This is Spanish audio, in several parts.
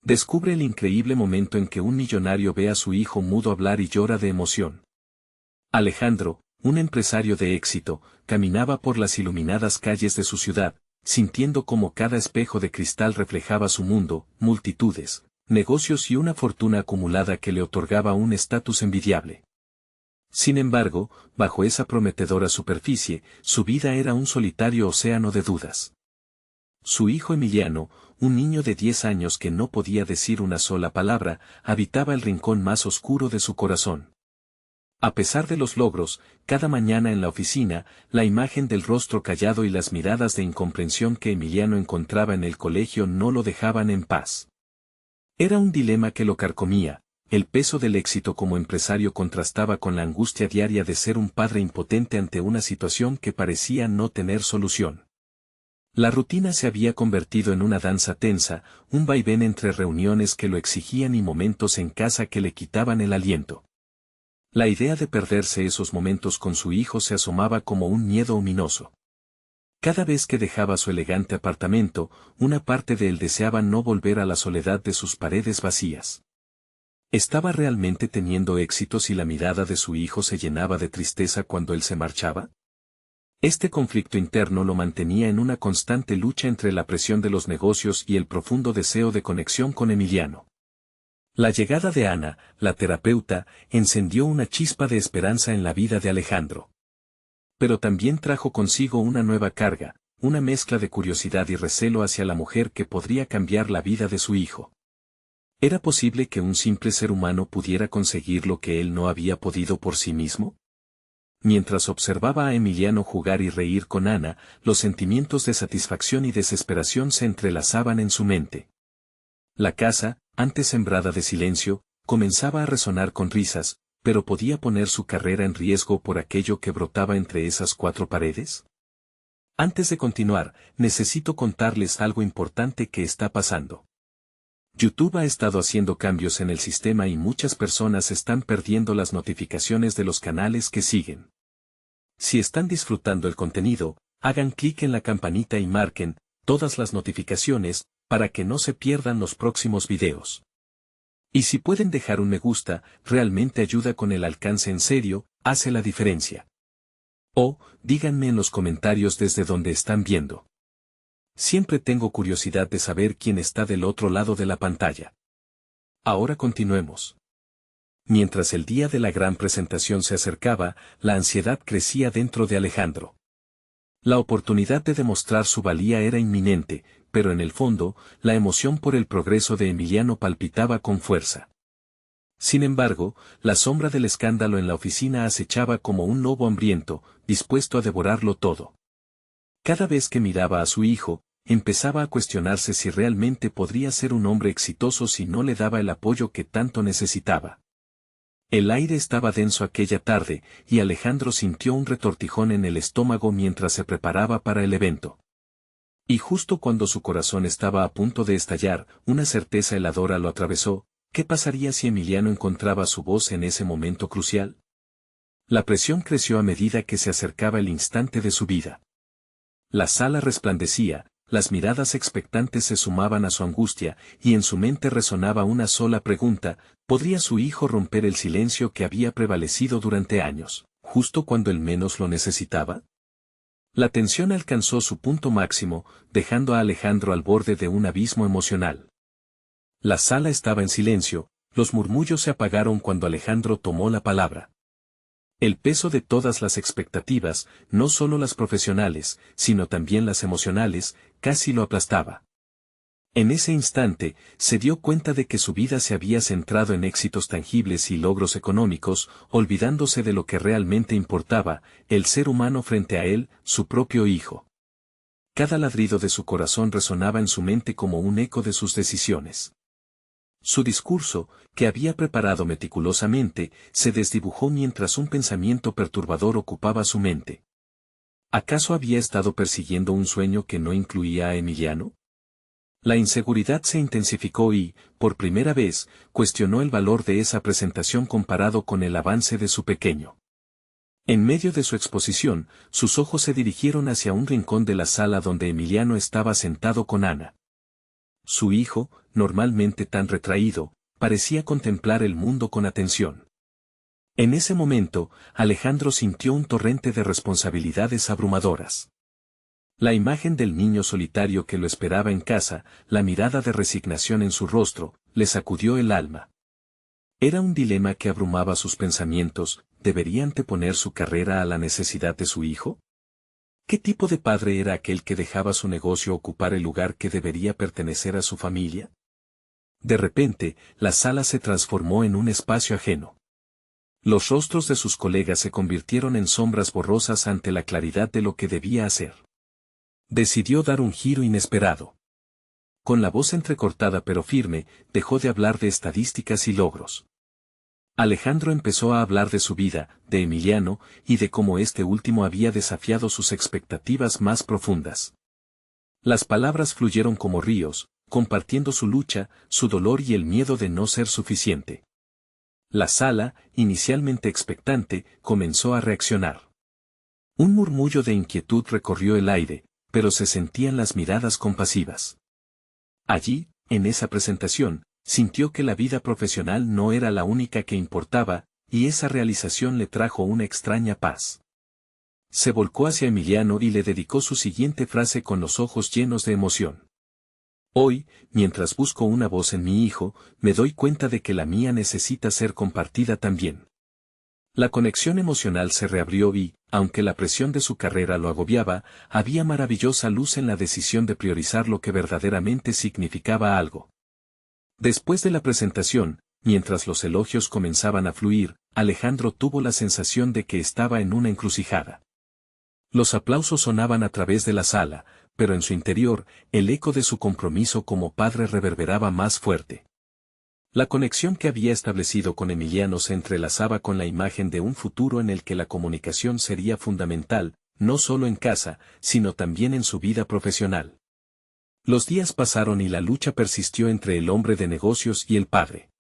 Descubre el increíble momento en que un millonario ve a su hijo mudo hablar y llora de emoción. Alejandro, un empresario de éxito, caminaba por las iluminadas calles de su ciudad, sintiendo como cada espejo de cristal reflejaba su mundo, multitudes, negocios y una fortuna acumulada que le otorgaba un estatus envidiable. Sin embargo, bajo esa prometedora superficie, su vida era un solitario océano de dudas. Su hijo Emiliano, un niño de 10 años que no podía decir una sola palabra, habitaba el rincón más oscuro de su corazón. A pesar de los logros, cada mañana en la oficina, la imagen del rostro callado y las miradas de incomprensión que Emiliano encontraba en el colegio no lo dejaban en paz. Era un dilema que lo carcomía. El peso del éxito como empresario contrastaba con la angustia diaria de ser un padre impotente ante una situación que parecía no tener solución. La rutina se había convertido en una danza tensa, un vaivén entre reuniones que lo exigían y momentos en casa que le quitaban el aliento. La idea de perderse esos momentos con su hijo se asomaba como un miedo ominoso. Cada vez que dejaba su elegante apartamento, una parte de él deseaba no volver a la soledad de sus paredes vacías. ¿Estaba realmente teniendo éxito si la mirada de su hijo se llenaba de tristeza cuando él se marchaba? Este conflicto interno lo mantenía en una constante lucha entre la presión de los negocios y el profundo deseo de conexión con Emiliano. La llegada de Ana, la terapeuta, encendió una chispa de esperanza en la vida de Alejandro. Pero también trajo consigo una nueva carga, una mezcla de curiosidad y recelo hacia la mujer que podría cambiar la vida de su hijo. ¿Era posible que un simple ser humano pudiera conseguir lo que él no había podido por sí mismo? Mientras observaba a Emiliano jugar y reír con Ana, los sentimientos de satisfacción y desesperación se entrelazaban en su mente. La casa, antes sembrada de silencio, comenzaba a resonar con risas, pero ¿podía poner su carrera en riesgo por aquello que brotaba entre esas cuatro paredes? Antes de continuar, necesito contarles algo importante que está pasando. YouTube ha estado haciendo cambios en el sistema y muchas personas están perdiendo las notificaciones de los canales que siguen. Si están disfrutando el contenido, hagan clic en la campanita y marquen todas las notificaciones para que no se pierdan los próximos videos. Y si pueden dejar un me gusta, realmente ayuda con el alcance en serio, hace la diferencia. O, díganme en los comentarios desde donde están viendo. Siempre tengo curiosidad de saber quién está del otro lado de la pantalla. Ahora continuemos. Mientras el día de la gran presentación se acercaba, la ansiedad crecía dentro de Alejandro. La oportunidad de demostrar su valía era inminente, pero en el fondo, la emoción por el progreso de Emiliano palpitaba con fuerza. Sin embargo, la sombra del escándalo en la oficina acechaba como un lobo hambriento, dispuesto a devorarlo todo. Cada vez que miraba a su hijo, empezaba a cuestionarse si realmente podría ser un hombre exitoso si no le daba el apoyo que tanto necesitaba. El aire estaba denso aquella tarde, y Alejandro sintió un retortijón en el estómago mientras se preparaba para el evento. Y justo cuando su corazón estaba a punto de estallar, una certeza heladora lo atravesó. ¿Qué pasaría si Emiliano encontraba su voz en ese momento crucial? La presión creció a medida que se acercaba el instante de su vida. La sala resplandecía, las miradas expectantes se sumaban a su angustia, y en su mente resonaba una sola pregunta: ¿podría su hijo romper el silencio que había prevalecido durante años, justo cuando él menos lo necesitaba? La tensión alcanzó su punto máximo, dejando a Alejandro al borde de un abismo emocional. La sala estaba en silencio, los murmullos se apagaron cuando Alejandro tomó la palabra. El peso de todas las expectativas, no solo las profesionales, sino también las emocionales, casi lo aplastaba. En ese instante, se dio cuenta de que su vida se había centrado en éxitos tangibles y logros económicos, olvidándose de lo que realmente importaba, el ser humano frente a él, su propio hijo. Cada ladrido de su corazón resonaba en su mente como un eco de sus decisiones. Su discurso, que había preparado meticulosamente, se desdibujó mientras un pensamiento perturbador ocupaba su mente. ¿Acaso había estado persiguiendo un sueño que no incluía a Emiliano? La inseguridad se intensificó y, por primera vez, cuestionó el valor de esa presentación comparado con el avance de su pequeño. En medio de su exposición, sus ojos se dirigieron hacia un rincón de la sala donde Emiliano estaba sentado con Ana. Su hijo, normalmente tan retraído, parecía contemplar el mundo con atención. En ese momento, Alejandro sintió un torrente de responsabilidades abrumadoras. La imagen del niño solitario que lo esperaba en casa, la mirada de resignación en su rostro, le sacudió el alma. Era un dilema que abrumaba sus pensamientos. ¿Debería anteponer su carrera a la necesidad de su hijo? ¿Qué tipo de padre era aquel que dejaba su negocio ocupar el lugar que debería pertenecer a su familia? De repente, la sala se transformó en un espacio ajeno. Los rostros de sus colegas se convirtieron en sombras borrosas ante la claridad de lo que debía hacer. Decidió dar un giro inesperado. Con la voz entrecortada pero firme, dejó de hablar de estadísticas y logros. Alejandro empezó a hablar de su vida, de Emiliano, y de cómo este último había desafiado sus expectativas más profundas. Las palabras fluyeron como ríos, compartiendo su lucha, su dolor y el miedo de no ser suficiente. La sala, inicialmente expectante, comenzó a reaccionar. Un murmullo de inquietud recorrió el aire, pero se sentían las miradas compasivas. Allí, en esa presentación, sintió que la vida profesional no era la única que importaba, y esa realización le trajo una extraña paz. Se volcó hacia Emiliano y le dedicó su siguiente frase con los ojos llenos de emoción. Hoy, mientras busco una voz en mi hijo, me doy cuenta de que la mía necesita ser compartida también. La conexión emocional se reabrió y, aunque la presión de su carrera lo agobiaba, había maravillosa luz en la decisión de priorizar lo que verdaderamente significaba algo. Después de la presentación, mientras los elogios comenzaban a fluir, Alejandro tuvo la sensación de que estaba en una encrucijada. Los aplausos sonaban a través de la sala, pero en su interior, el eco de su compromiso como padre reverberaba más fuerte. La conexión que había establecido con Emiliano se entrelazaba con la imagen de un futuro en el que la comunicación sería fundamental, no solo en casa, sino también en su vida profesional. Los días pasaron y la lucha persistió entre el hombre de negocios y el padre.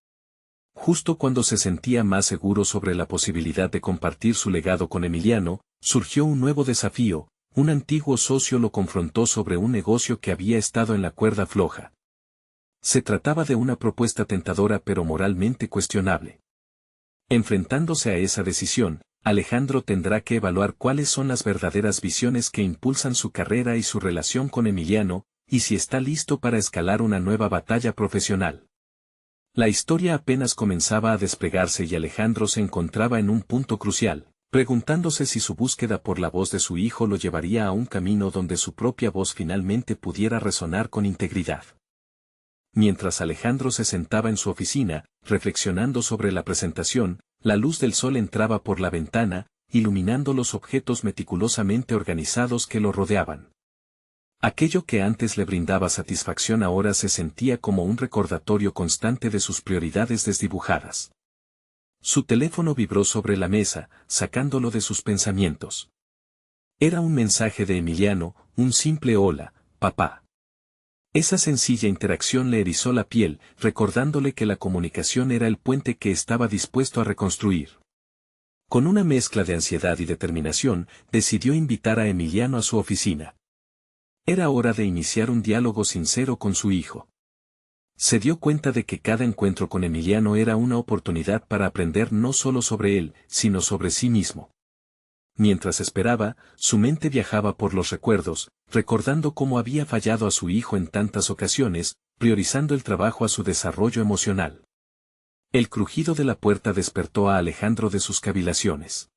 Justo cuando se sentía más seguro sobre la posibilidad de compartir su legado con Emiliano, surgió un nuevo desafío. Un antiguo socio lo confrontó sobre un negocio que había estado en la cuerda floja. Se trataba de una propuesta tentadora pero moralmente cuestionable. Enfrentándose a esa decisión, Alejandro tendrá que evaluar cuáles son las verdaderas visiones que impulsan su carrera y su relación con Emiliano, y si está listo para escalar una nueva batalla profesional. La historia apenas comenzaba a desplegarse y Alejandro se encontraba en un punto crucial, preguntándose si su búsqueda por la voz de su hijo lo llevaría a un camino donde su propia voz finalmente pudiera resonar con integridad. Mientras Alejandro se sentaba en su oficina, reflexionando sobre la presentación, la luz del sol entraba por la ventana, iluminando los objetos meticulosamente organizados que lo rodeaban. Aquello que antes le brindaba satisfacción ahora se sentía como un recordatorio constante de sus prioridades desdibujadas. Su teléfono vibró sobre la mesa, sacándolo de sus pensamientos. Era un mensaje de Emiliano, un simple hola, papá. Esa sencilla interacción le erizó la piel, recordándole que la comunicación era el puente que estaba dispuesto a reconstruir. Con una mezcla de ansiedad y determinación, decidió invitar a Emiliano a su oficina. Era hora de iniciar un diálogo sincero con su hijo. Se dio cuenta de que cada encuentro con Emiliano era una oportunidad para aprender no solo sobre él, sino sobre sí mismo. Mientras esperaba, su mente viajaba por los recuerdos, recordando cómo había fallado a su hijo en tantas ocasiones, priorizando el trabajo a su desarrollo emocional. El crujido de la puerta despertó a Alejandro de sus cavilaciones.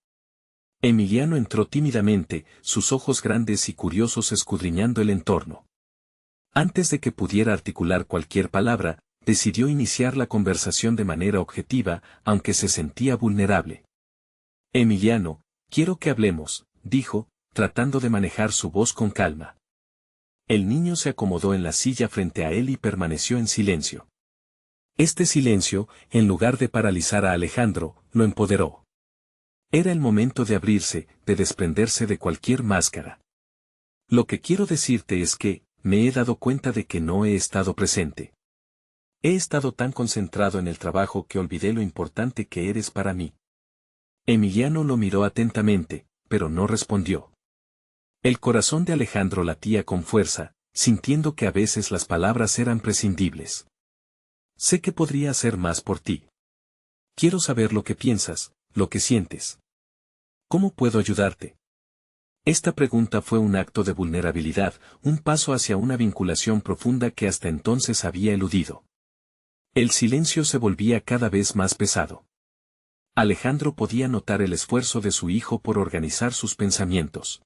Emiliano entró tímidamente, sus ojos grandes y curiosos escudriñando el entorno. Antes de que pudiera articular cualquier palabra, decidió iniciar la conversación de manera objetiva, aunque se sentía vulnerable. Emiliano, quiero que hablemos, dijo, tratando de manejar su voz con calma. El niño se acomodó en la silla frente a él y permaneció en silencio. Este silencio, en lugar de paralizar a Alejandro, lo empoderó. Era el momento de abrirse, de desprenderse de cualquier máscara. Lo que quiero decirte es que, me he dado cuenta de que no he estado presente. He estado tan concentrado en el trabajo que olvidé lo importante que eres para mí. Emiliano lo miró atentamente, pero no respondió. El corazón de Alejandro latía con fuerza, sintiendo que a veces las palabras eran prescindibles. Sé que podría hacer más por ti. Quiero saber lo que piensas, lo que sientes. ¿Cómo puedo ayudarte? Esta pregunta fue un acto de vulnerabilidad, un paso hacia una vinculación profunda que hasta entonces había eludido. El silencio se volvía cada vez más pesado. Alejandro podía notar el esfuerzo de su hijo por organizar sus pensamientos.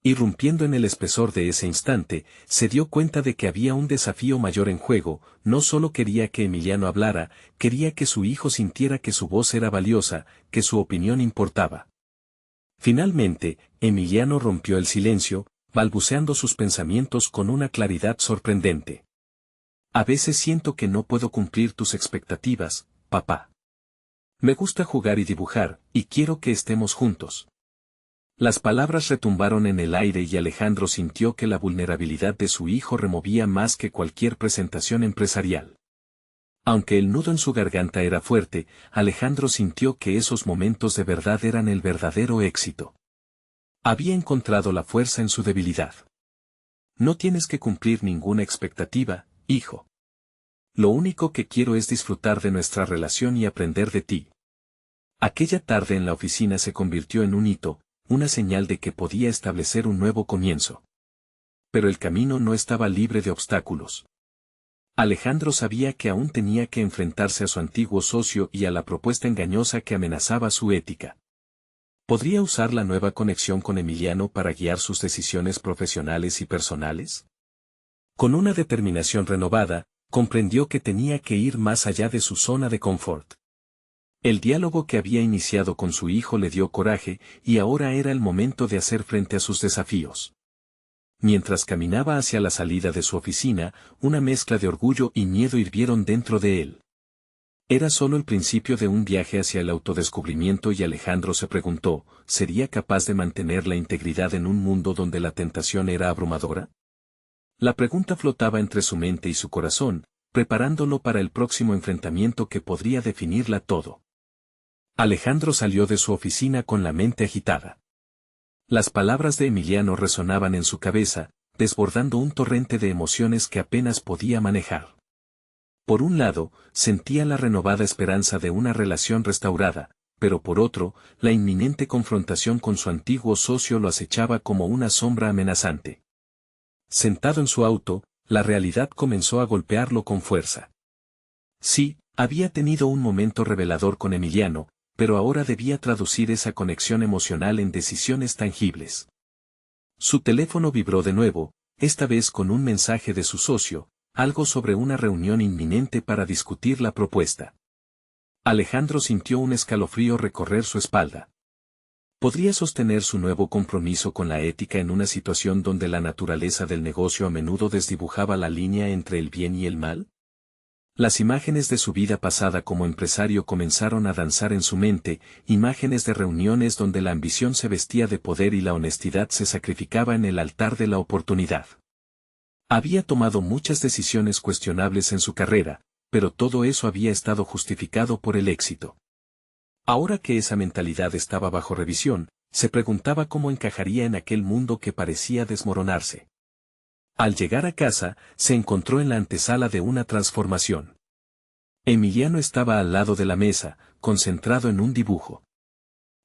Irrumpiendo en el espesor de ese instante, se dio cuenta de que había un desafío mayor en juego. No solo quería que Emiliano hablara, quería que su hijo sintiera que su voz era valiosa, que su opinión importaba. Finalmente, Emiliano rompió el silencio, balbuceando sus pensamientos con una claridad sorprendente. A veces siento que no puedo cumplir tus expectativas, papá. Me gusta jugar y dibujar, y quiero que estemos juntos. Las palabras retumbaron en el aire y Alejandro sintió que la vulnerabilidad de su hijo removía más que cualquier presentación empresarial. Aunque el nudo en su garganta era fuerte, Alejandro sintió que esos momentos de verdad eran el verdadero éxito. Había encontrado la fuerza en su debilidad. No tienes que cumplir ninguna expectativa, hijo. Lo único que quiero es disfrutar de nuestra relación y aprender de ti. Aquella tarde en la oficina se convirtió en un hito, una señal de que podía establecer un nuevo comienzo. Pero el camino no estaba libre de obstáculos. Alejandro sabía que aún tenía que enfrentarse a su antiguo socio y a la propuesta engañosa que amenazaba su ética. ¿Podría usar la nueva conexión con Emiliano para guiar sus decisiones profesionales y personales? Con una determinación renovada, comprendió que tenía que ir más allá de su zona de confort. El diálogo que había iniciado con su hijo le dio coraje, y ahora era el momento de hacer frente a sus desafíos. Mientras caminaba hacia la salida de su oficina, una mezcla de orgullo y miedo hirvieron dentro de él. Era solo el principio de un viaje hacia el autodescubrimiento y Alejandro se preguntó, ¿sería capaz de mantener la integridad en un mundo donde la tentación era abrumadora? La pregunta flotaba entre su mente y su corazón, preparándolo para el próximo enfrentamiento que podría definirla todo. Alejandro salió de su oficina con la mente agitada. Las palabras de Emiliano resonaban en su cabeza, desbordando un torrente de emociones que apenas podía manejar. Por un lado, sentía la renovada esperanza de una relación restaurada, pero por otro, la inminente confrontación con su antiguo socio lo acechaba como una sombra amenazante. Sentado en su auto, la realidad comenzó a golpearlo con fuerza. Sí, había tenido un momento revelador con Emiliano, pero ahora debía traducir esa conexión emocional en decisiones tangibles. Su teléfono vibró de nuevo, esta vez con un mensaje de su socio, algo sobre una reunión inminente para discutir la propuesta. Alejandro sintió un escalofrío recorrer su espalda. ¿Podría sostener su nuevo compromiso con la ética en una situación donde la naturaleza del negocio a menudo desdibujaba la línea entre el bien y el mal? Las imágenes de su vida pasada como empresario comenzaron a danzar en su mente, imágenes de reuniones donde la ambición se vestía de poder y la honestidad se sacrificaba en el altar de la oportunidad. Había tomado muchas decisiones cuestionables en su carrera, pero todo eso había estado justificado por el éxito. Ahora que esa mentalidad estaba bajo revisión, se preguntaba cómo encajaría en aquel mundo que parecía desmoronarse. Al llegar a casa, se encontró en la antesala de una transformación. Emiliano estaba al lado de la mesa, concentrado en un dibujo.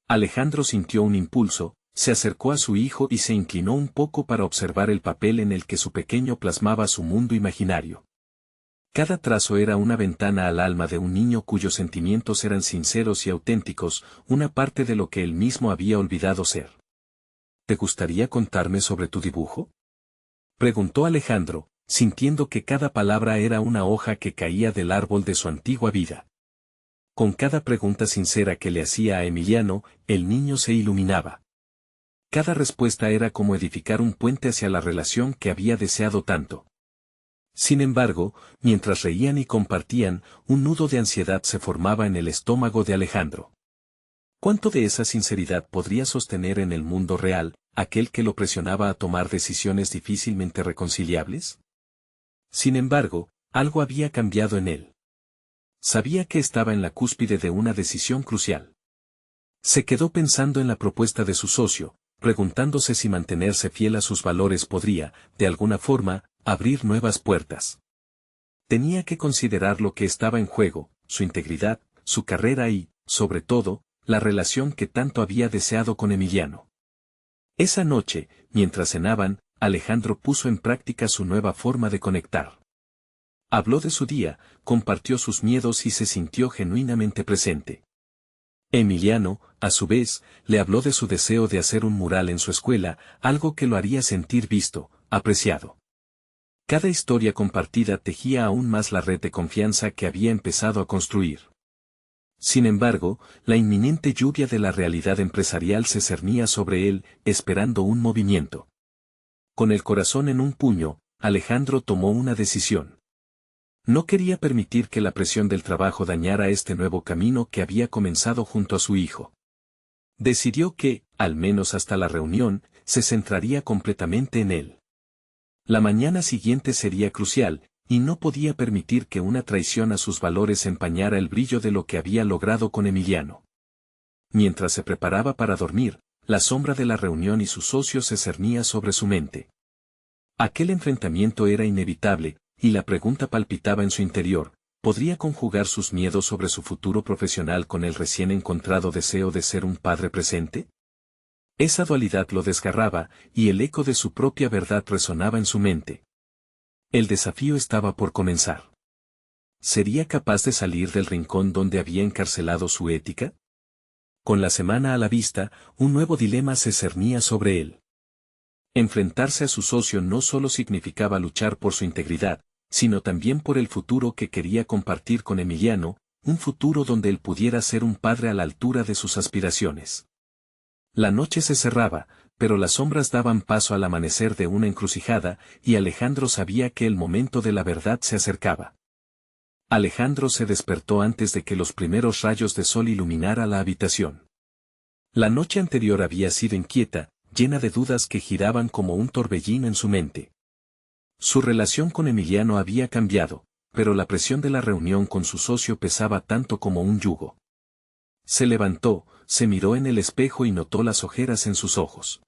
Alejandro sintió un impulso, se acercó a su hijo y se inclinó un poco para observar el papel en el que su pequeño plasmaba su mundo imaginario. Cada trazo era una ventana al alma de un niño cuyos sentimientos eran sinceros y auténticos, una parte de lo que él mismo había olvidado ser. ¿Te gustaría contarme sobre tu dibujo?, preguntó Alejandro, sintiendo que cada palabra era una hoja que caía del árbol de su antigua vida. Con cada pregunta sincera que le hacía a Emiliano, el niño se iluminaba. Cada respuesta era como edificar un puente hacia la relación que había deseado tanto. Sin embargo, mientras reían y compartían, un nudo de ansiedad se formaba en el estómago de Alejandro. ¿Cuánto de esa sinceridad podría sostener en el mundo real, aquel que lo presionaba a tomar decisiones difícilmente reconciliables? Sin embargo, algo había cambiado en él. Sabía que estaba en la cúspide de una decisión crucial. Se quedó pensando en la propuesta de su socio, preguntándose si mantenerse fiel a sus valores podría, de alguna forma, abrir nuevas puertas. Tenía que considerar lo que estaba en juego, su integridad, su carrera y, sobre todo, la relación que tanto había deseado con Emiliano. Esa noche, mientras cenaban, Alejandro puso en práctica su nueva forma de conectar. Habló de su día, compartió sus miedos y se sintió genuinamente presente. Emiliano, a su vez, le habló de su deseo de hacer un mural en su escuela, algo que lo haría sentir visto, apreciado. Cada historia compartida tejía aún más la red de confianza que había empezado a construir. Sin embargo, la inminente lluvia de la realidad empresarial se cernía sobre él, esperando un movimiento. Con el corazón en un puño, Alejandro tomó una decisión. No quería permitir que la presión del trabajo dañara este nuevo camino que había comenzado junto a su hijo. Decidió que, al menos hasta la reunión, se centraría completamente en él. La mañana siguiente sería crucial, y no podía permitir que una traición a sus valores empañara el brillo de lo que había logrado con Emiliano. Mientras se preparaba para dormir, la sombra de la reunión y sus socios se cernía sobre su mente. Aquel enfrentamiento era inevitable, y la pregunta palpitaba en su interior: ¿podría conjugar sus miedos sobre su futuro profesional con el recién encontrado deseo de ser un padre presente? Esa dualidad lo desgarraba, y el eco de su propia verdad resonaba en su mente. El desafío estaba por comenzar. ¿Sería capaz de salir del rincón donde había encarcelado su ética? Con la semana a la vista, un nuevo dilema se cernía sobre él. Enfrentarse a su socio no solo significaba luchar por su integridad, sino también por el futuro que quería compartir con Emiliano, un futuro donde él pudiera ser un padre a la altura de sus aspiraciones. La noche se cerraba, pero las sombras daban paso al amanecer de una encrucijada, y Alejandro sabía que el momento de la verdad se acercaba. Alejandro se despertó antes de que los primeros rayos de sol iluminara la habitación. La noche anterior había sido inquieta, llena de dudas que giraban como un torbellino en su mente. Su relación con Emiliano había cambiado, pero la presión de la reunión con su socio pesaba tanto como un yugo. Se levantó, se miró en el espejo y notó las ojeras en sus ojos.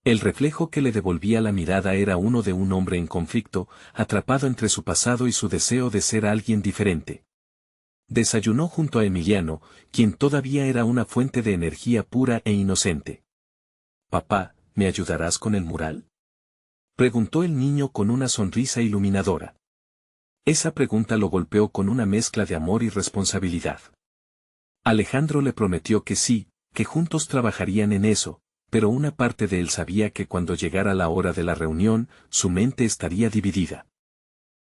El reflejo que le devolvía la mirada era uno de un hombre en conflicto, atrapado entre su pasado y su deseo de ser alguien diferente. Desayunó junto a Emiliano, quien todavía era una fuente de energía pura e inocente. «Papá, ¿me ayudarás con el mural?», preguntó el niño con una sonrisa iluminadora. Esa pregunta lo golpeó con una mezcla de amor y responsabilidad. Alejandro le prometió que sí, que juntos trabajarían en eso, pero una parte de él sabía que cuando llegara la hora de la reunión, su mente estaría dividida.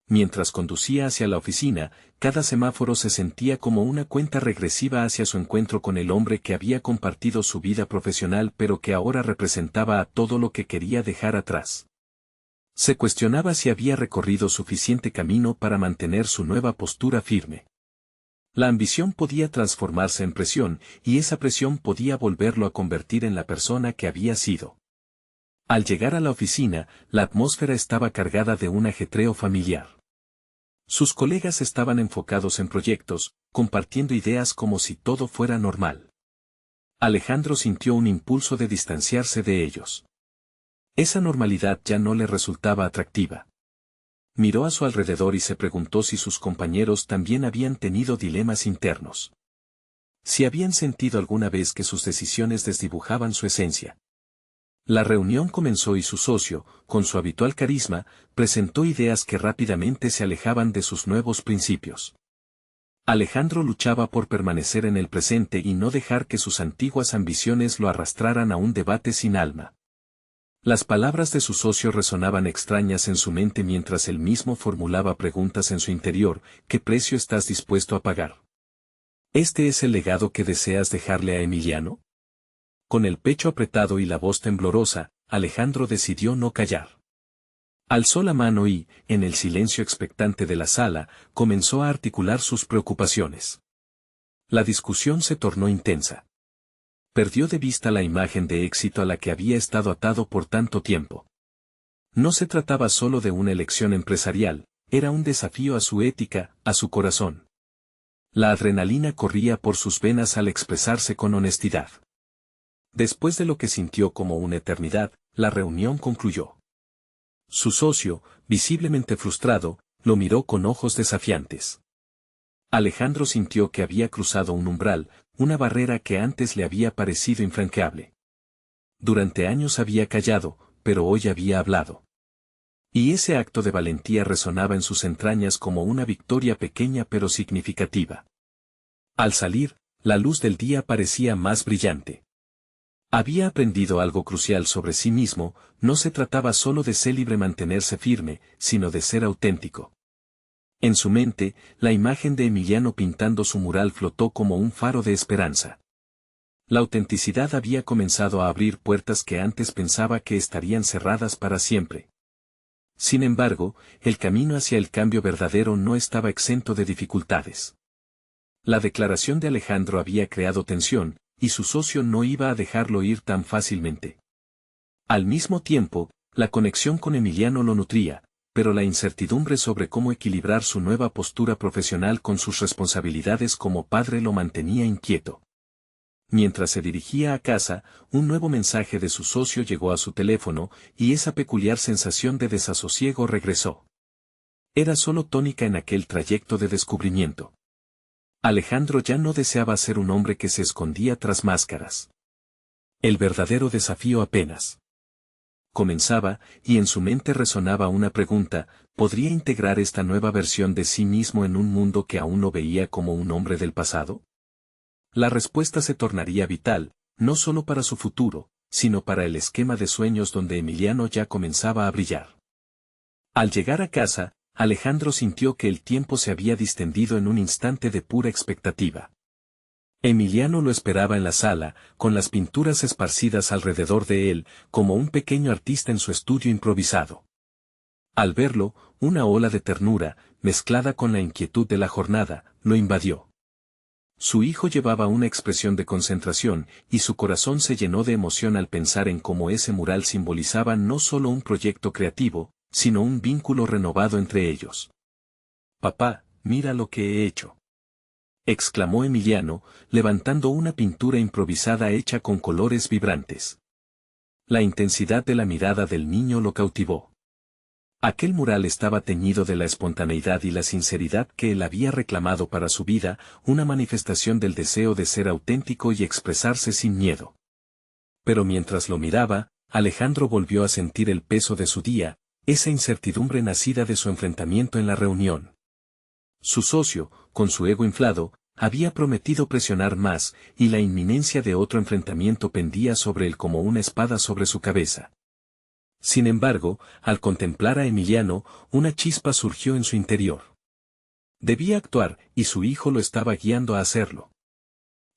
Mientras conducía hacia la oficina, cada semáforo se sentía como una cuenta regresiva hacia su encuentro con el hombre que había compartido su vida profesional pero que ahora representaba a todo lo que quería dejar atrás. Se cuestionaba si había recorrido suficiente camino para mantener su nueva postura firme. La ambición podía transformarse en presión, y esa presión podía volverlo a convertir en la persona que había sido. Al llegar a la oficina, la atmósfera estaba cargada de un ajetreo familiar. Sus colegas estaban enfocados en proyectos, compartiendo ideas como si todo fuera normal. Alejandro sintió un impulso de distanciarse de ellos. Esa normalidad ya no le resultaba atractiva. Miró a su alrededor y se preguntó si sus compañeros también habían tenido dilemas internos. Si habían sentido alguna vez que sus decisiones desdibujaban su esencia. La reunión comenzó y su socio, con su habitual carisma, presentó ideas que rápidamente se alejaban de sus nuevos principios. Alejandro luchaba por permanecer en el presente y no dejar que sus antiguas ambiciones lo arrastraran a un debate sin alma. Las palabras de su socio resonaban extrañas en su mente mientras él mismo formulaba preguntas en su interior: ¿qué precio estás dispuesto a pagar? ¿Este es el legado que deseas dejarle a Emiliano? Con el pecho apretado y la voz temblorosa, Alejandro decidió no callar. Alzó la mano y, en el silencio expectante de la sala, comenzó a articular sus preocupaciones. La discusión se tornó intensa. Perdió de vista la imagen de éxito a la que había estado atado por tanto tiempo. No se trataba solo de una elección empresarial, era un desafío a su ética, a su corazón. La adrenalina corría por sus venas al expresarse con honestidad. Después de lo que sintió como una eternidad, la reunión concluyó. Su socio, visiblemente frustrado, lo miró con ojos desafiantes. Alejandro sintió que había cruzado un umbral, una barrera que antes le había parecido infranqueable. Durante años había callado, pero hoy había hablado. Y ese acto de valentía resonaba en sus entrañas como una victoria pequeña pero significativa. Al salir, la luz del día parecía más brillante. Había aprendido algo crucial sobre sí mismo, no se trataba solo de ser libre mantenerse firme, sino de ser auténtico. En su mente, la imagen de Emiliano pintando su mural flotó como un faro de esperanza. La autenticidad había comenzado a abrir puertas que antes pensaba que estarían cerradas para siempre. Sin embargo, el camino hacia el cambio verdadero no estaba exento de dificultades. La declaración de Alejandro había creado tensión, y su socio no iba a dejarlo ir tan fácilmente. Al mismo tiempo, la conexión con Emiliano lo nutría, pero la incertidumbre sobre cómo equilibrar su nueva postura profesional con sus responsabilidades como padre lo mantenía inquieto. Mientras se dirigía a casa, un nuevo mensaje de su socio llegó a su teléfono, y esa peculiar sensación de desasosiego regresó. Era solo tónica en aquel trayecto de descubrimiento. Alejandro ya no deseaba ser un hombre que se escondía tras máscaras. El verdadero desafío apenas comenzaba, y en su mente resonaba una pregunta: ¿podría integrar esta nueva versión de sí mismo en un mundo que aún no veía como un hombre del pasado? La respuesta se tornaría vital, no solo para su futuro, sino para el esquema de sueños donde Emiliano ya comenzaba a brillar. Al llegar a casa, Alejandro sintió que el tiempo se había distendido en un instante de pura expectativa. Emiliano lo esperaba en la sala, con las pinturas esparcidas alrededor de él, como un pequeño artista en su estudio improvisado. Al verlo, una ola de ternura, mezclada con la inquietud de la jornada, lo invadió. Su hijo llevaba una expresión de concentración, y su corazón se llenó de emoción al pensar en cómo ese mural simbolizaba no solo un proyecto creativo, sino un vínculo renovado entre ellos. «Papá, mira lo que he hecho», exclamó Emiliano, levantando una pintura improvisada hecha con colores vibrantes. La intensidad de la mirada del niño lo cautivó. Aquel mural estaba teñido de la espontaneidad y la sinceridad que él había reclamado para su vida, una manifestación del deseo de ser auténtico y expresarse sin miedo. Pero mientras lo miraba, Alejandro volvió a sentir el peso de su día, esa incertidumbre nacida de su enfrentamiento en la reunión. Su socio, con su ego inflado, había prometido presionar más, y la inminencia de otro enfrentamiento pendía sobre él como una espada sobre su cabeza. Sin embargo, al contemplar a Emiliano, una chispa surgió en su interior. Debía actuar, y su hijo lo estaba guiando a hacerlo.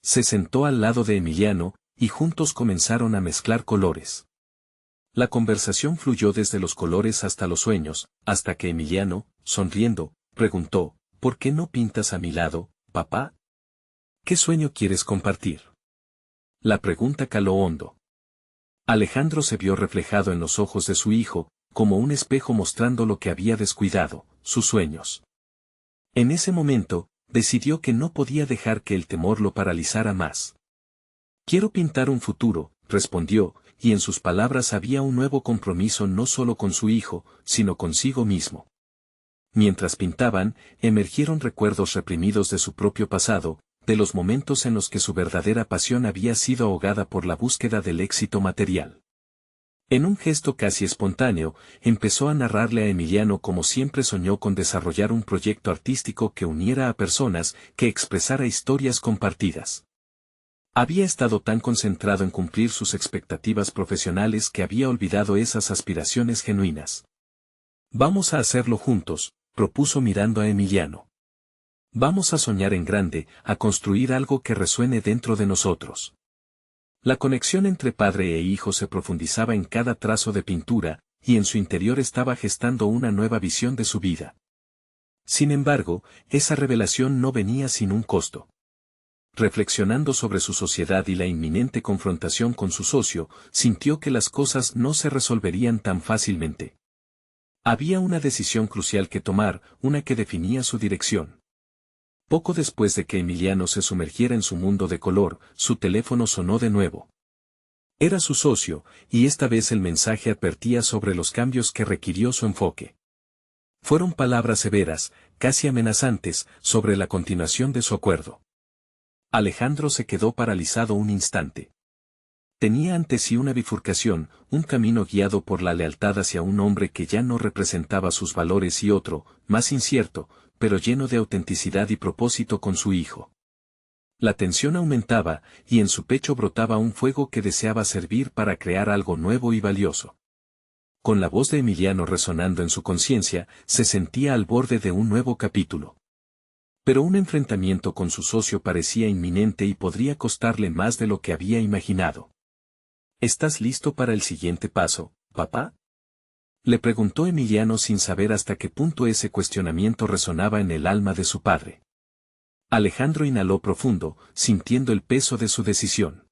Se sentó al lado de Emiliano, y juntos comenzaron a mezclar colores. La conversación fluyó desde los colores hasta los sueños, hasta que Emiliano, sonriendo, preguntó: «¿Por qué no pintas a mi lado, papá? ¿Qué sueño quieres compartir?». La pregunta caló hondo. Alejandro se vio reflejado en los ojos de su hijo, como un espejo mostrando lo que había descuidado, sus sueños. En ese momento, decidió que no podía dejar que el temor lo paralizara más. «Quiero pintar un futuro», respondió, y en sus palabras había un nuevo compromiso no solo con su hijo, sino consigo mismo. Mientras pintaban, emergieron recuerdos reprimidos de su propio pasado, de los momentos en los que su verdadera pasión había sido ahogada por la búsqueda del éxito material. En un gesto casi espontáneo, empezó a narrarle a Emiliano cómo siempre soñó con desarrollar un proyecto artístico que uniera a personas, que expresara historias compartidas. Había estado tan concentrado en cumplir sus expectativas profesionales que había olvidado esas aspiraciones genuinas. «Vamos a hacerlo juntos», propuso mirando a Emiliano. «Vamos a soñar en grande, a construir algo que resuene dentro de nosotros». La conexión entre padre e hijo se profundizaba en cada trazo de pintura, y en su interior estaba gestando una nueva visión de su vida. Sin embargo, esa revelación no venía sin un costo. Reflexionando sobre su sociedad y la inminente confrontación con su socio, sintió que las cosas no se resolverían tan fácilmente. Había una decisión crucial que tomar, una que definía su dirección. Poco después de que Emiliano se sumergiera en su mundo de color, su teléfono sonó de nuevo. Era su socio, y esta vez el mensaje advertía sobre los cambios que requirió su enfoque. Fueron palabras severas, casi amenazantes, sobre la continuación de su acuerdo. Alejandro se quedó paralizado un instante. Tenía ante sí una bifurcación, un camino guiado por la lealtad hacia un hombre que ya no representaba sus valores y otro, más incierto, pero lleno de autenticidad y propósito con su hijo. La tensión aumentaba, y en su pecho brotaba un fuego que deseaba servir para crear algo nuevo y valioso. Con la voz de Emiliano resonando en su conciencia, se sentía al borde de un nuevo capítulo. Pero un enfrentamiento con su socio parecía inminente y podría costarle más de lo que había imaginado. ¿Estás listo para el siguiente paso, papá? Le preguntó Emiliano sin saber hasta qué punto ese cuestionamiento resonaba en el alma de su padre. Alejandro inhaló profundo, sintiendo el peso de su decisión.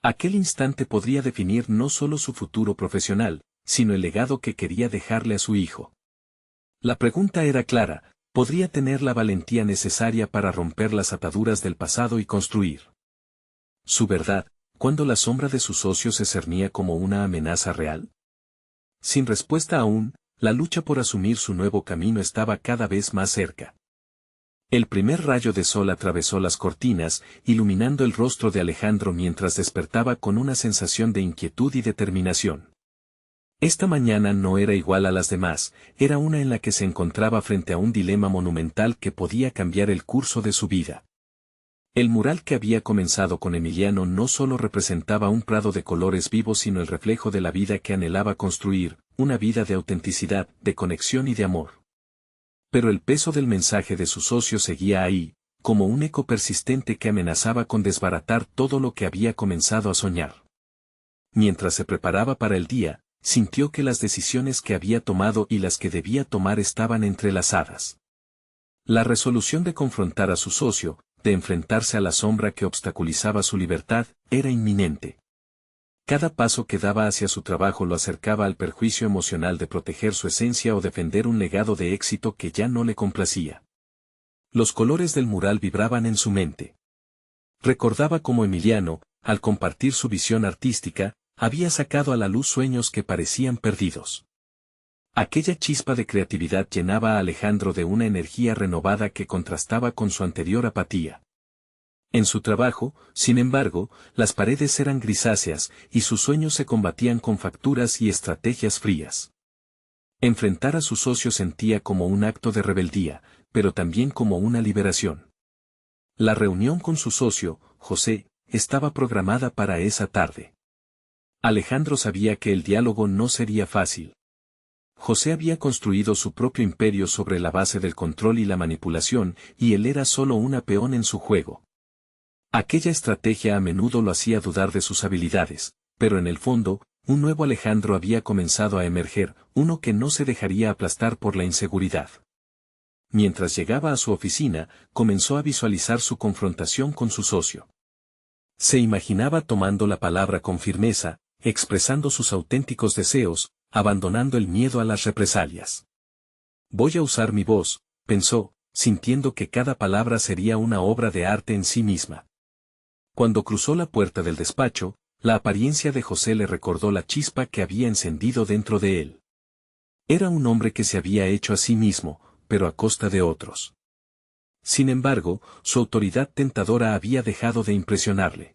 Aquel instante podría definir no solo su futuro profesional, sino el legado que quería dejarle a su hijo. La pregunta era clara: ¿podría tener la valentía necesaria para romper las ataduras del pasado y construir su verdad, cuando la sombra de su socio se cernía como una amenaza real? Sin respuesta aún, la lucha por asumir su nuevo camino estaba cada vez más cerca. El primer rayo de sol atravesó las cortinas, iluminando el rostro de Alejandro mientras despertaba con una sensación de inquietud y determinación. Esta mañana no era igual a las demás, era una en la que se encontraba frente a un dilema monumental que podía cambiar el curso de su vida. El mural que había comenzado con Emiliano no solo representaba un prado de colores vivos sino el reflejo de la vida que anhelaba construir, una vida de autenticidad, de conexión y de amor. Pero el peso del mensaje de su socio seguía ahí, como un eco persistente que amenazaba con desbaratar todo lo que había comenzado a soñar. Mientras se preparaba para el día, sintió que las decisiones que había tomado y las que debía tomar estaban entrelazadas. La resolución de confrontar a su socio, de enfrentarse a la sombra que obstaculizaba su libertad, era inminente. Cada paso que daba hacia su trabajo lo acercaba al perjuicio emocional de proteger su esencia o defender un legado de éxito que ya no le complacía. Los colores del mural vibraban en su mente. Recordaba cómo Emiliano, al compartir su visión artística, había sacado a la luz sueños que parecían perdidos. Aquella chispa de creatividad llenaba a Alejandro de una energía renovada que contrastaba con su anterior apatía. En su trabajo, sin embargo, las paredes eran grisáceas, y sus sueños se combatían con facturas y estrategias frías. Enfrentar a su socio sentía como un acto de rebeldía, pero también como una liberación. La reunión con su socio, José, estaba programada para esa tarde. Alejandro sabía que el diálogo no sería fácil. José había construido su propio imperio sobre la base del control y la manipulación, y él era solo una peón en su juego. Aquella estrategia a menudo lo hacía dudar de sus habilidades, pero en el fondo, un nuevo Alejandro había comenzado a emerger, uno que no se dejaría aplastar por la inseguridad. Mientras llegaba a su oficina, comenzó a visualizar su confrontación con su socio. Se imaginaba tomando la palabra con firmeza, expresando sus auténticos deseos, abandonando el miedo a las represalias. Voy a usar mi voz, pensó, sintiendo que cada palabra sería una obra de arte en sí misma. Cuando cruzó la puerta del despacho, la apariencia de José le recordó la chispa que había encendido dentro de él. Era un hombre que se había hecho a sí mismo, pero a costa de otros. Sin embargo, su autoridad tentadora había dejado de impresionarle.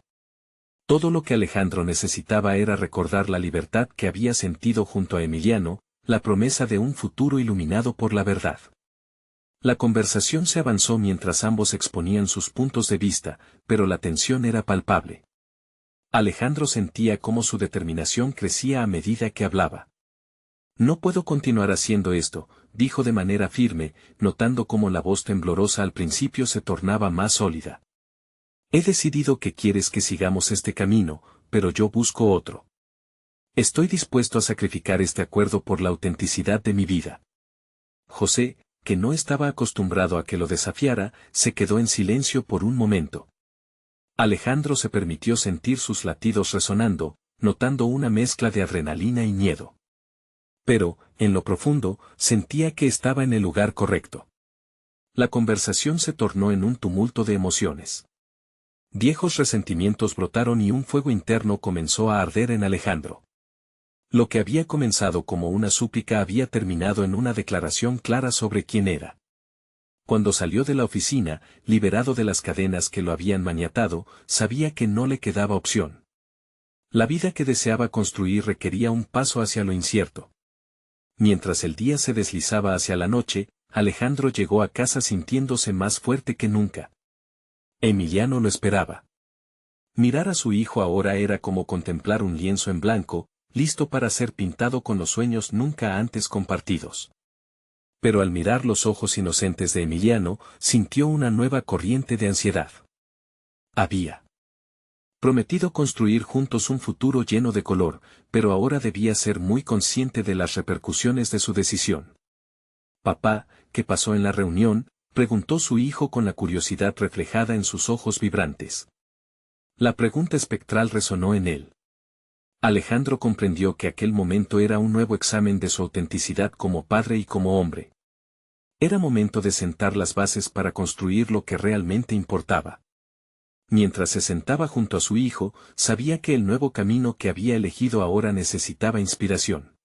Todo lo que Alejandro necesitaba era recordar la libertad que había sentido junto a Emiliano, la promesa de un futuro iluminado por la verdad. La conversación se avanzó mientras ambos exponían sus puntos de vista, pero la tensión era palpable. Alejandro sentía cómo su determinación crecía a medida que hablaba. No puedo continuar haciendo esto, dijo de manera firme, notando cómo la voz temblorosa al principio se tornaba más sólida. He decidido que quieres que sigamos este camino, pero yo busco otro. Estoy dispuesto a sacrificar este acuerdo por la autenticidad de mi vida. José, que no estaba acostumbrado a que lo desafiara, se quedó en silencio por un momento. Alejandro se permitió sentir sus latidos resonando, notando una mezcla de adrenalina y miedo. Pero, en lo profundo, sentía que estaba en el lugar correcto. La conversación se tornó en un tumulto de emociones. Viejos resentimientos brotaron y un fuego interno comenzó a arder en Alejandro. Lo que había comenzado como una súplica había terminado en una declaración clara sobre quién era. Cuando salió de la oficina, liberado de las cadenas que lo habían maniatado, sabía que no le quedaba opción. La vida que deseaba construir requería un paso hacia lo incierto. Mientras el día se deslizaba hacia la noche, Alejandro llegó a casa sintiéndose más fuerte que nunca. Emiliano lo esperaba. Mirar a su hijo ahora era como contemplar un lienzo en blanco, listo para ser pintado con los sueños nunca antes compartidos. Pero al mirar los ojos inocentes de Emiliano, sintió una nueva corriente de ansiedad. Había prometido construir juntos un futuro lleno de color, pero ahora debía ser muy consciente de las repercusiones de su decisión. «Papá, ¿qué pasó en la reunión?», preguntó su hijo con la curiosidad reflejada en sus ojos vibrantes. La pregunta espectral resonó en él. Alejandro comprendió que aquel momento era un nuevo examen de su autenticidad como padre y como hombre. Era momento de sentar las bases para construir lo que realmente importaba. Mientras se sentaba junto a su hijo, sabía que el nuevo camino que había elegido ahora necesitaba inspiración.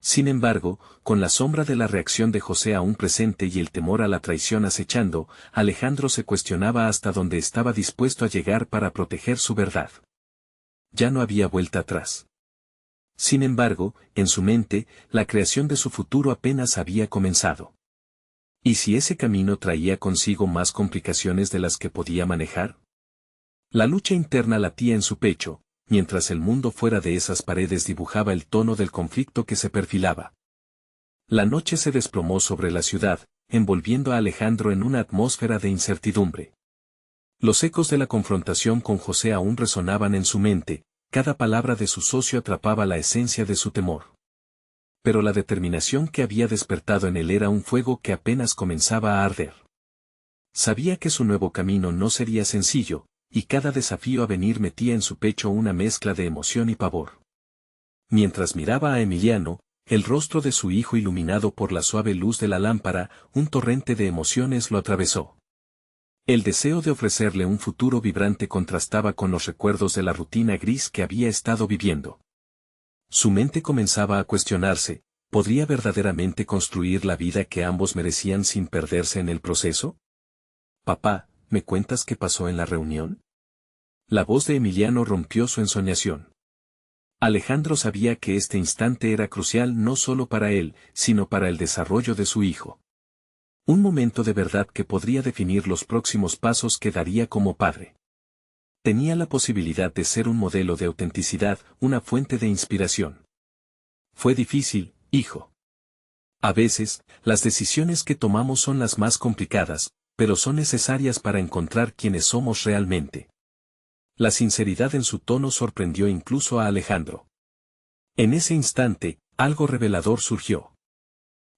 Sin embargo, con la sombra de la reacción de José aún presente y el temor a la traición acechando, Alejandro se cuestionaba hasta dónde estaba dispuesto a llegar para proteger su verdad. Ya no había vuelta atrás. Sin embargo, en su mente, la creación de su futuro apenas había comenzado. ¿Y si ese camino traía consigo más complicaciones de las que podía manejar? La lucha interna latía en su pecho, mientras el mundo fuera de esas paredes dibujaba el tono del conflicto que se perfilaba. La noche se desplomó sobre la ciudad, envolviendo a Alejandro en una atmósfera de incertidumbre. Los ecos de la confrontación con José aún resonaban en su mente, cada palabra de su socio atrapaba la esencia de su temor. Pero la determinación que había despertado en él era un fuego que apenas comenzaba a arder. Sabía que su nuevo camino no sería sencillo, y cada desafío a venir metía en su pecho una mezcla de emoción y pavor. Mientras miraba a Emiliano, el rostro de su hijo iluminado por la suave luz de la lámpara, un torrente de emociones lo atravesó. El deseo de ofrecerle un futuro vibrante contrastaba con los recuerdos de la rutina gris que había estado viviendo. Su mente comenzaba a cuestionarse, ¿podría verdaderamente construir la vida que ambos merecían sin perderse en el proceso? «Papá, ¿me cuentas qué pasó en la reunión?». La voz de Emiliano rompió su ensoñación. Alejandro sabía que este instante era crucial no solo para él, sino para el desarrollo de su hijo. Un momento de verdad que podría definir los próximos pasos que daría como padre. Tenía la posibilidad de ser un modelo de autenticidad, una fuente de inspiración. «Fue difícil, hijo. A veces, las decisiones que tomamos son las más complicadas, pero son necesarias para encontrar quiénes somos realmente». La sinceridad en su tono sorprendió incluso a Alejandro. En ese instante, algo revelador surgió.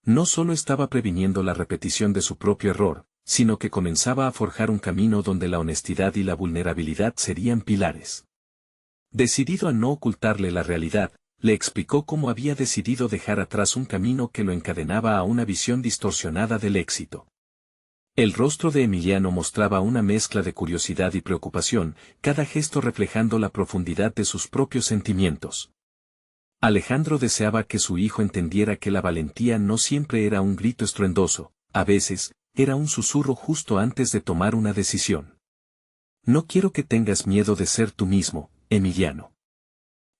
No solo estaba previniendo la repetición de su propio error, sino que comenzaba a forjar un camino donde la honestidad y la vulnerabilidad serían pilares. Decidido a no ocultarle la realidad, le explicó cómo había decidido dejar atrás un camino que lo encadenaba a una visión distorsionada del éxito. El rostro de Emiliano mostraba una mezcla de curiosidad y preocupación, cada gesto reflejando la profundidad de sus propios sentimientos. Alejandro deseaba que su hijo entendiera que la valentía no siempre era un grito estruendoso, a veces, era un susurro justo antes de tomar una decisión. «No quiero que tengas miedo de ser tú mismo, Emiliano.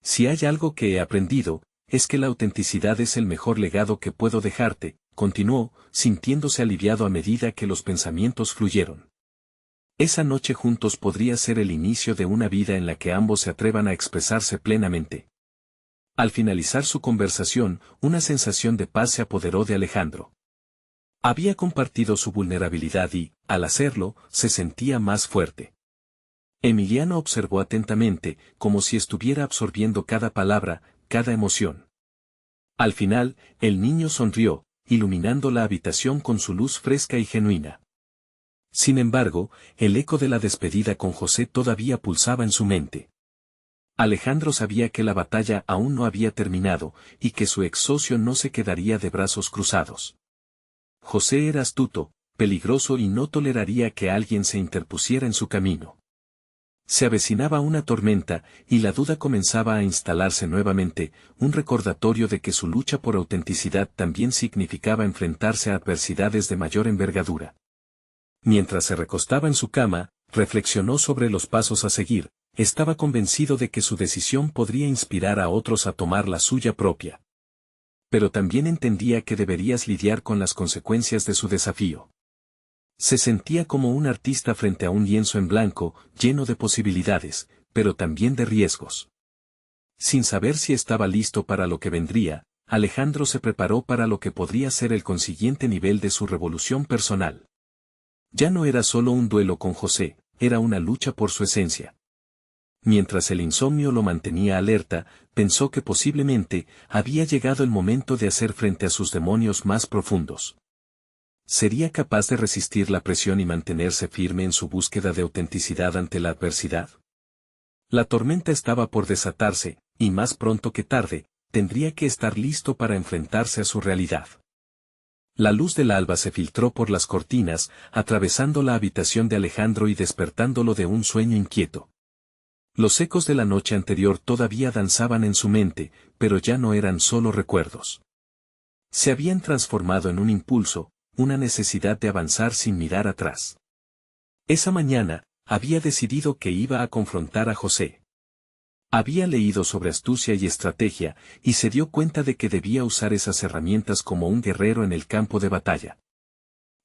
Si hay algo que he aprendido, es que la autenticidad es el mejor legado que puedo dejarte», continuó, sintiéndose aliviado a medida que los pensamientos fluyeron. Esa noche juntos podría ser el inicio de una vida en la que ambos se atrevan a expresarse plenamente. Al finalizar su conversación, una sensación de paz se apoderó de Alejandro. Había compartido su vulnerabilidad y, al hacerlo, se sentía más fuerte. Emiliano observó atentamente, como si estuviera absorbiendo cada palabra, cada emoción. Al final, el niño sonrió, iluminando la habitación con su luz fresca y genuina. Sin embargo, el eco de la despedida con José todavía pulsaba en su mente. Alejandro sabía que la batalla aún no había terminado, y que su ex socio no se quedaría de brazos cruzados. José era astuto, peligroso y no toleraría que alguien se interpusiera en su camino. Se avecinaba una tormenta, y la duda comenzaba a instalarse nuevamente, un recordatorio de que su lucha por autenticidad también significaba enfrentarse a adversidades de mayor envergadura. Mientras se recostaba en su cama, reflexionó sobre los pasos a seguir, estaba convencido de que su decisión podría inspirar a otros a tomar la suya propia. Pero también entendía que deberías lidiar con las consecuencias de su desafío. Se sentía como un artista frente a un lienzo en blanco, lleno de posibilidades, pero también de riesgos. Sin saber si estaba listo para lo que vendría, Alejandro se preparó para lo que podría ser el consiguiente nivel de su revolución personal. Ya no era solo un duelo con José, era una lucha por su esencia. Mientras el insomnio lo mantenía alerta, pensó que posiblemente había llegado el momento de hacer frente a sus demonios más profundos. ¿Sería capaz de resistir la presión y mantenerse firme en su búsqueda de autenticidad ante la adversidad? La tormenta estaba por desatarse, y más pronto que tarde, tendría que estar listo para enfrentarse a su realidad. La luz del alba se filtró por las cortinas, atravesando la habitación de Alejandro y despertándolo de un sueño inquieto. Los ecos de la noche anterior todavía danzaban en su mente, pero ya no eran solo recuerdos. Se habían transformado en un impulso, una necesidad de avanzar sin mirar atrás. Esa mañana, había decidido que iba a confrontar a José. Había leído sobre astucia y estrategia, y se dio cuenta de que debía usar esas herramientas como un guerrero en el campo de batalla.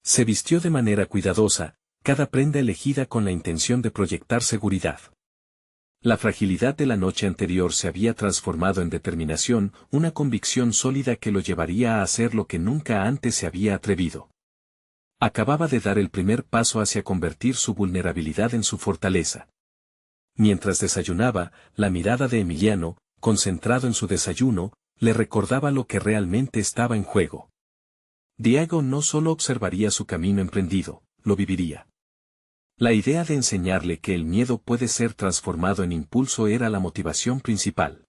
Se vistió de manera cuidadosa, cada prenda elegida con la intención de proyectar seguridad. La fragilidad de la noche anterior se había transformado en determinación, una convicción sólida que lo llevaría a hacer lo que nunca antes se había atrevido. Acababa de dar el primer paso hacia convertir su vulnerabilidad en su fortaleza. Mientras desayunaba, la mirada de Emiliano, concentrado en su desayuno, le recordaba lo que realmente estaba en juego. Diego no solo observaría su camino emprendido, lo viviría. La idea de enseñarle que el miedo puede ser transformado en impulso era la motivación principal.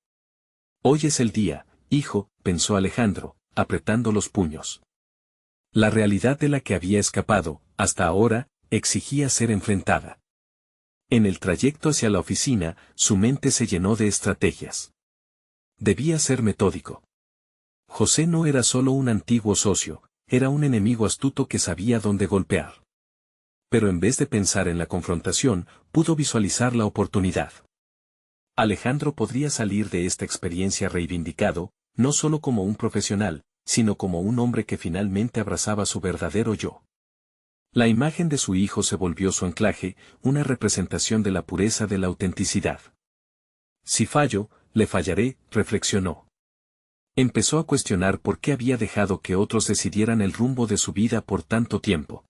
Hoy es el día, hijo, pensó Alejandro, apretando los puños. La realidad de la que había escapado, hasta ahora, exigía ser enfrentada. En el trayecto hacia la oficina, su mente se llenó de estrategias. Debía ser metódico. José no era solo un antiguo socio, era un enemigo astuto que sabía dónde golpear. Pero en vez de pensar en la confrontación, pudo visualizar la oportunidad. Alejandro podría salir de esta experiencia reivindicado, no solo como un profesional, sino como un hombre que finalmente abrazaba su verdadero yo. La imagen de su hijo se volvió su anclaje, una representación de la pureza de la autenticidad. Si fallo, le fallaré, reflexionó. Empezó a cuestionar por qué había dejado que otros decidieran el rumbo de su vida por tanto tiempo.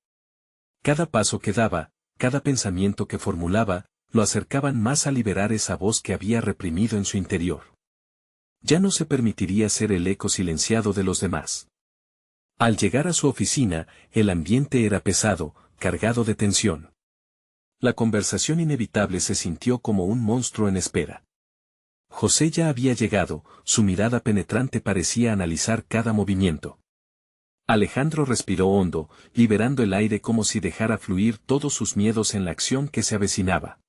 Cada paso que daba, cada pensamiento que formulaba, lo acercaban más a liberar esa voz que había reprimido en su interior. Ya no se permitiría ser el eco silenciado de los demás. Al llegar a su oficina, el ambiente era pesado, cargado de tensión. La conversación inevitable se sintió como un monstruo en espera. José ya había llegado, su mirada penetrante parecía analizar cada movimiento. Alejandro respiró hondo, liberando el aire como si dejara fluir todos sus miedos en la acción que se avecinaba.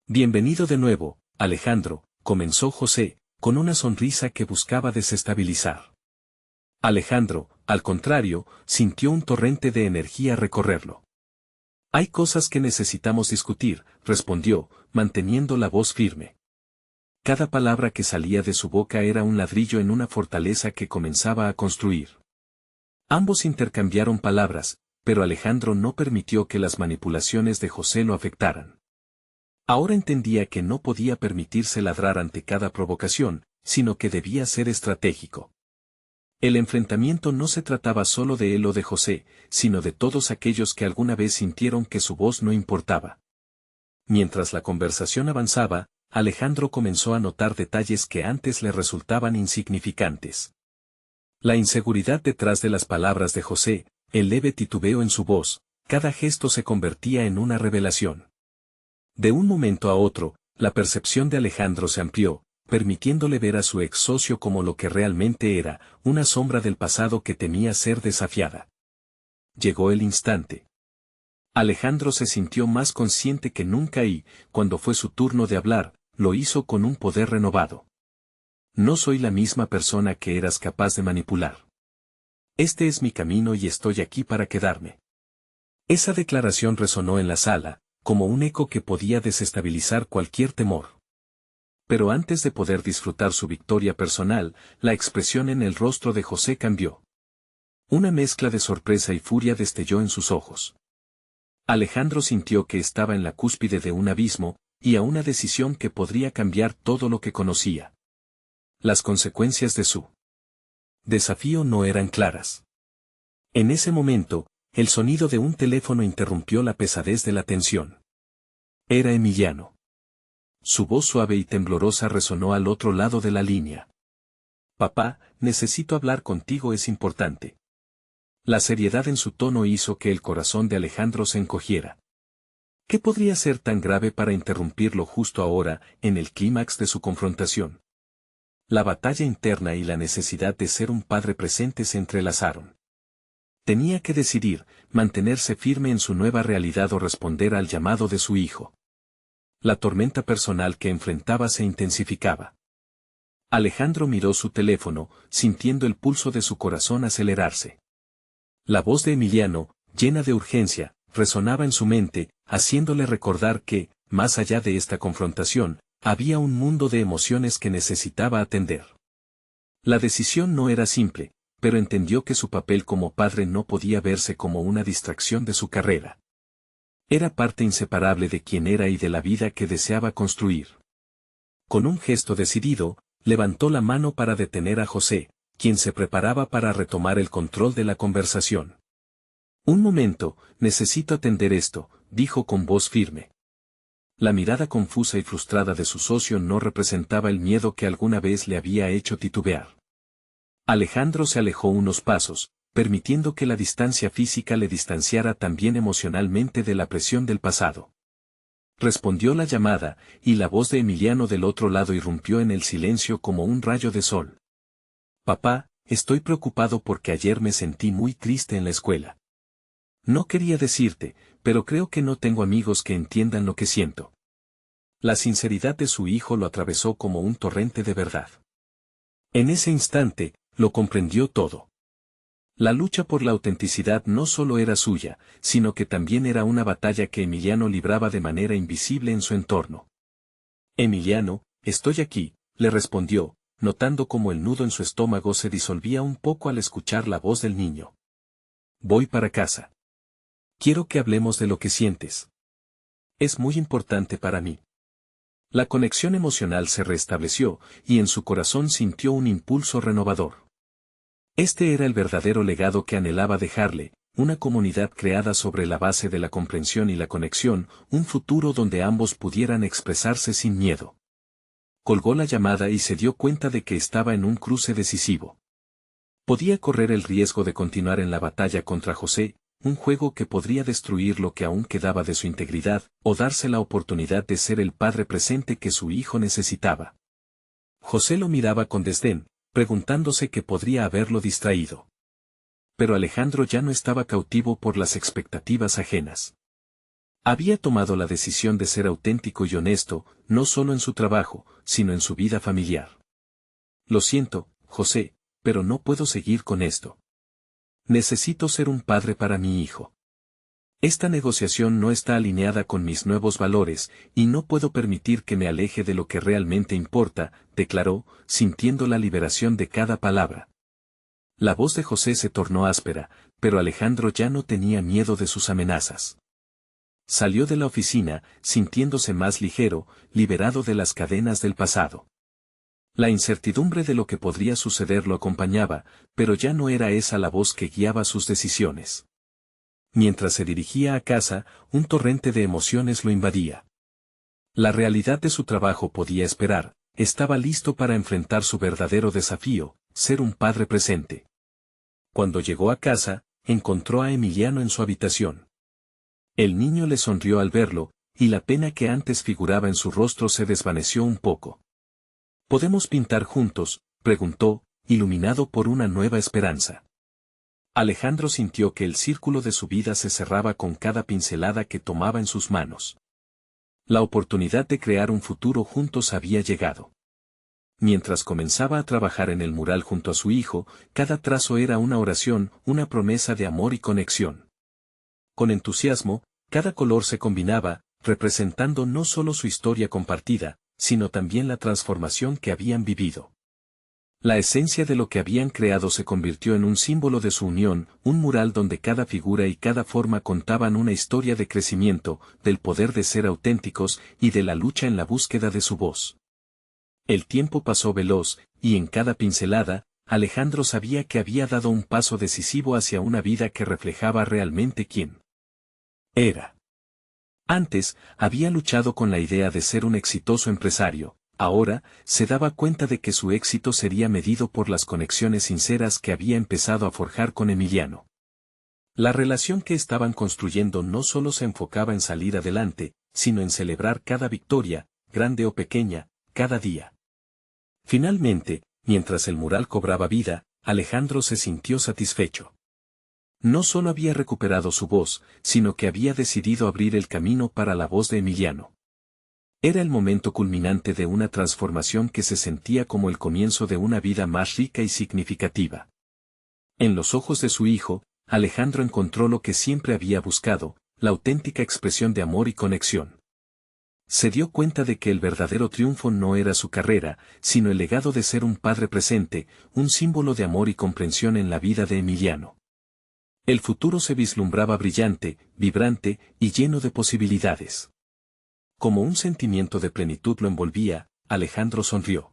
Bienvenido de nuevo, Alejandro, comenzó José, con una sonrisa que buscaba desestabilizar. Alejandro, al contrario, sintió un torrente de energía recorrerlo. Hay cosas que necesitamos discutir, respondió, manteniendo la voz firme. Cada palabra que salía de su boca era un ladrillo en una fortaleza que comenzaba a construir. Ambos intercambiaron palabras, pero Alejandro no permitió que las manipulaciones de José lo afectaran. Ahora entendía que no podía permitirse ladrar ante cada provocación, sino que debía ser estratégico. El enfrentamiento no se trataba solo de él o de José, sino de todos aquellos que alguna vez sintieron que su voz no importaba. Mientras la conversación avanzaba, Alejandro comenzó a notar detalles que antes le resultaban insignificantes. La inseguridad detrás de las palabras de José, el leve titubeo en su voz, cada gesto se convertía en una revelación. De un momento a otro, la percepción de Alejandro se amplió, permitiéndole ver a su ex socio como lo que realmente era, una sombra del pasado que temía ser desafiada. Llegó el instante. Alejandro se sintió más consciente que nunca y, cuando fue su turno de hablar, lo hizo con un poder renovado. No soy la misma persona que eras capaz de manipular. Este es mi camino y estoy aquí para quedarme. Esa declaración resonó en la sala, como un eco que podía desestabilizar cualquier temor. Pero antes de poder disfrutar su victoria personal, la expresión en el rostro de José cambió. Una mezcla de sorpresa y furia destelló en sus ojos. Alejandro sintió que estaba en la cúspide de un abismo, y a una decisión que podría cambiar todo lo que conocía. Las consecuencias de su desafío no eran claras. En ese momento, el sonido de un teléfono interrumpió la pesadez de la tensión. Era Emiliano. Su voz suave y temblorosa resonó al otro lado de la línea. Papá, necesito hablar contigo, es importante. La seriedad en su tono hizo que el corazón de Alejandro se encogiera. ¿Qué podría ser tan grave para interrumpirlo justo ahora, en el clímax de su confrontación? La batalla interna y la necesidad de ser un padre presente se entrelazaron. Tenía que decidir, mantenerse firme en su nueva realidad o responder al llamado de su hijo. La tormenta personal que enfrentaba se intensificaba. Alejandro miró su teléfono, sintiendo el pulso de su corazón acelerarse. La voz de Emiliano, llena de urgencia, resonaba en su mente, haciéndole recordar que, más allá de esta confrontación, había un mundo de emociones que necesitaba atender. La decisión no era simple, pero entendió que su papel como padre no podía verse como una distracción de su carrera. Era parte inseparable de quien era y de la vida que deseaba construir. Con un gesto decidido, levantó la mano para detener a José, quien se preparaba para retomar el control de la conversación. Un momento, necesito atender esto, dijo con voz firme. La mirada confusa y frustrada de su socio no representaba el miedo que alguna vez le había hecho titubear. Alejandro se alejó unos pasos, permitiendo que la distancia física le distanciara también emocionalmente de la presión del pasado. Respondió la llamada, y la voz de Emiliano del otro lado irrumpió en el silencio como un rayo de sol. Papá, estoy preocupado porque ayer me sentí muy triste en la escuela. No quería decirte, pero creo que no tengo amigos que entiendan lo que siento. La sinceridad de su hijo lo atravesó como un torrente de verdad. En ese instante, lo comprendió todo. La lucha por la autenticidad no solo era suya, sino que también era una batalla que Emiliano libraba de manera invisible en su entorno. Emiliano, estoy aquí, le respondió, notando cómo el nudo en su estómago se disolvía un poco al escuchar la voz del niño. Voy para casa. Quiero que hablemos de lo que sientes. Es muy importante para mí. La conexión emocional se restableció, y en su corazón sintió un impulso renovador. Este era el verdadero legado que anhelaba dejarle, una comunidad creada sobre la base de la comprensión y la conexión, un futuro donde ambos pudieran expresarse sin miedo. Colgó la llamada y se dio cuenta de que estaba en un cruce decisivo. Podía correr el riesgo de continuar en la batalla contra José, un juego que podría destruir lo que aún quedaba de su integridad, o darse la oportunidad de ser el padre presente que su hijo necesitaba. José lo miraba con desdén, preguntándose qué podría haberlo distraído. Pero Alejandro ya no estaba cautivo por las expectativas ajenas. Había tomado la decisión de ser auténtico y honesto, no solo en su trabajo, sino en su vida familiar. Lo siento, José, pero no puedo seguir con esto. Necesito ser un padre para mi hijo. Esta negociación no está alineada con mis nuevos valores, y no puedo permitir que me aleje de lo que realmente importa, declaró, sintiendo la liberación de cada palabra. La voz de José se tornó áspera, pero Alejandro ya no tenía miedo de sus amenazas. Salió de la oficina, sintiéndose más ligero, liberado de las cadenas del pasado. La incertidumbre de lo que podría suceder lo acompañaba, pero ya no era esa la voz que guiaba sus decisiones. Mientras se dirigía a casa, un torrente de emociones lo invadía. La realidad de su trabajo podía esperar, estaba listo para enfrentar su verdadero desafío, ser un padre presente. Cuando llegó a casa, encontró a Emiliano en su habitación. El niño le sonrió al verlo, y la pena que antes figuraba en su rostro se desvaneció un poco. ¿Podemos pintar juntos?, preguntó, iluminado por una nueva esperanza. Alejandro sintió que el círculo de su vida se cerraba con cada pincelada que tomaba en sus manos. La oportunidad de crear un futuro juntos había llegado. Mientras comenzaba a trabajar en el mural junto a su hijo, cada trazo era una oración, una promesa de amor y conexión. Con entusiasmo, cada color se combinaba, representando no solo su historia compartida, sino también la transformación que habían vivido. La esencia de lo que habían creado se convirtió en un símbolo de su unión, un mural donde cada figura y cada forma contaban una historia de crecimiento, del poder de ser auténticos y de la lucha en la búsqueda de su voz. El tiempo pasó veloz, y en cada pincelada, Alejandro sabía que había dado un paso decisivo hacia una vida que reflejaba realmente quién era. Antes, había luchado con la idea de ser un exitoso empresario. Ahora, se daba cuenta de que su éxito sería medido por las conexiones sinceras que había empezado a forjar con Emiliano. La relación que estaban construyendo no solo se enfocaba en salir adelante, sino en celebrar cada victoria, grande o pequeña, cada día. Finalmente, mientras el mural cobraba vida, Alejandro se sintió satisfecho. No solo había recuperado su voz, sino que había decidido abrir el camino para la voz de Emiliano. Era el momento culminante de una transformación que se sentía como el comienzo de una vida más rica y significativa. En los ojos de su hijo, Alejandro encontró lo que siempre había buscado, la auténtica expresión de amor y conexión. Se dio cuenta de que el verdadero triunfo no era su carrera, sino el legado de ser un padre presente, un símbolo de amor y comprensión en la vida de Emiliano. El futuro se vislumbraba brillante, vibrante y lleno de posibilidades. Como un sentimiento de plenitud lo envolvía, Alejandro sonrió.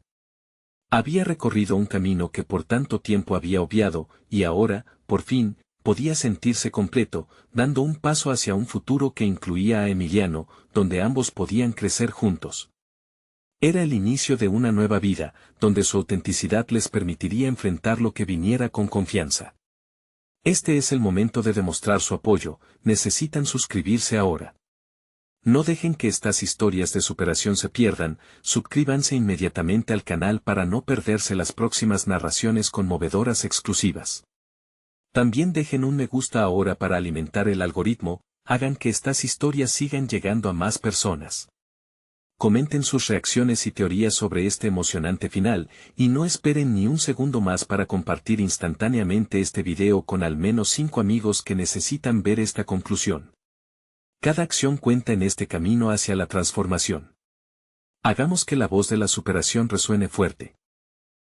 Había recorrido un camino que por tanto tiempo había obviado, y ahora, por fin, podía sentirse completo, dando un paso hacia un futuro que incluía a Emiliano, donde ambos podían crecer juntos. Era el inicio de una nueva vida, donde su autenticidad les permitiría enfrentar lo que viniera con confianza. Este es el momento de demostrar su apoyo, necesitan suscribirse ahora. No dejen que estas historias de superación se pierdan, suscríbanse inmediatamente al canal para no perderse las próximas narraciones conmovedoras exclusivas. También dejen un me gusta ahora para alimentar el algoritmo, hagan que estas historias sigan llegando a más personas. Comenten sus reacciones y teorías sobre este emocionante final, y no esperen ni un segundo más para compartir instantáneamente este video con al menos 5 amigos que necesitan ver esta conclusión. Cada acción cuenta en este camino hacia la transformación. Hagamos que la voz de la superación resuene fuerte.